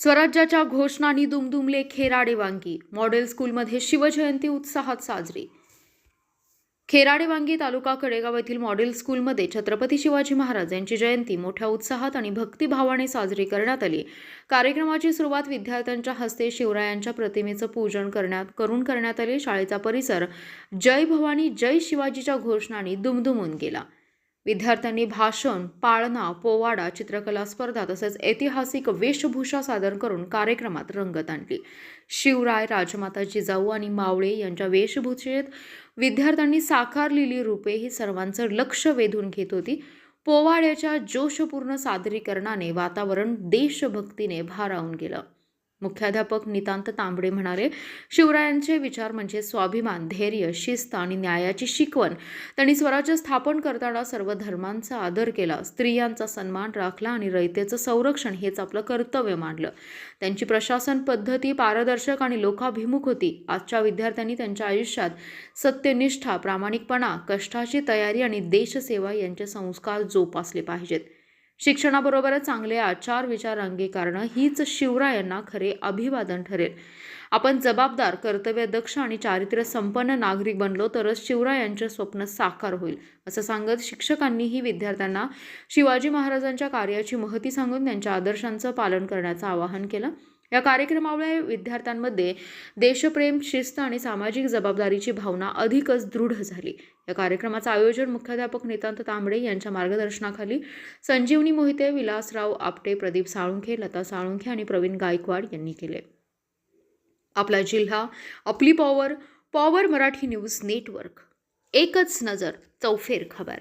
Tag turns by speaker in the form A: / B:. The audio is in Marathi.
A: स्वराज्याच्या घोषणांनी दुमदुमले खेराडे वांगी. मॉडेल स्कूलमध्ये शिवजयंती उत्साहात साजरी. खेराडे वांगी तालुका कडेगाव येथील मॉडेल स्कूलमध्ये छत्रपती शिवाजी महाराज यांची जयंती मोठ्या उत्साहात आणि भक्तिभावाने साजरी करण्यात आली. कार्यक्रमाची सुरुवात विद्यार्थ्यांच्या हस्ते शिवरायांच्या प्रतिमेचं पूजन करण्यात आले. शाळेचा परिसर जय भवानी जय शिवाजीच्या घोषणांनी दुमदुमून गेला. विद्यार्थ्यांनी भाषण, पाळणा, पोवाडा, चित्रकला स्पर्धा तसेच ऐतिहासिक वेशभूषा सादर करून कार्यक्रमात रंगत आणली. शिवराय, राजमाता जिजाऊ आणि मावळे यांच्या वेशभूषेत विद्यार्थ्यांनी साकारलेली रूपे ही सर्वांचं लक्ष वेधून घेत होती. पोवाड्याच्या जोशपूर्ण सादरीकरणाने वातावरण देशभक्तीने भारावून गेलं. मुख्याध्यापक नितांत तांबडे म्हणाले, शिवरायांचे विचार म्हणजे स्वाभिमान, धैर्य, शिस्त आणि न्यायाची शिकवण. त्यांनी स्वराज्य स्थापन करताना सर्व धर्मांचा आदर केला, स्त्रियांचा सन्मान राखला आणि रयतेचं संरक्षण हेच आपलं कर्तव्य मानलं. त्यांची प्रशासन पद्धती पारदर्शक आणि लोकाभिमुख होती. आजच्या विद्यार्थ्यांनी त्यांच्या आयुष्यात सत्यनिष्ठा, प्रामाणिकपणा, कष्टाची तयारी आणि देशसेवा यांचे संस्कार जोपासले पाहिजेत. शिक्षणाबरोबरच चांगले आचार विचार अंगीकारणं हीच शिवरायांना खरे अभिवादन ठरेल. आपण जबाबदार, कर्तव्यदक्ष आणि चारित्र्य संपन्न नागरिक बनलो तरच शिवरायांचे स्वप्न साकार होईल, असं सांगत शिक्षकांनीही विद्यार्थ्यांना शिवाजी महाराजांच्या कार्याची महती सांगून त्यांच्या आदर्शांचं पालन करण्याचं आवाहन केलं. या कार्यक्रमामुळे विद्यार्थ्यांमध्ये देशप्रेम, शिस्त आणि सामाजिक जबाबदारीची भावना अधिकच दृढ झाली. या कार्यक्रमाचं आयोजन मुख्याध्यापक नितांत तांबडे यांच्या मार्गदर्शनाखाली संजीवनी मोहिते, विलासराव आपटे, प्रदीप साळुंखे, लता साळुंखे आणि प्रवीण गायकवाड यांनी केले. आपला जिल्हा, आपली power. Power Marathi news network. एकच नजर, चौफेर खबर.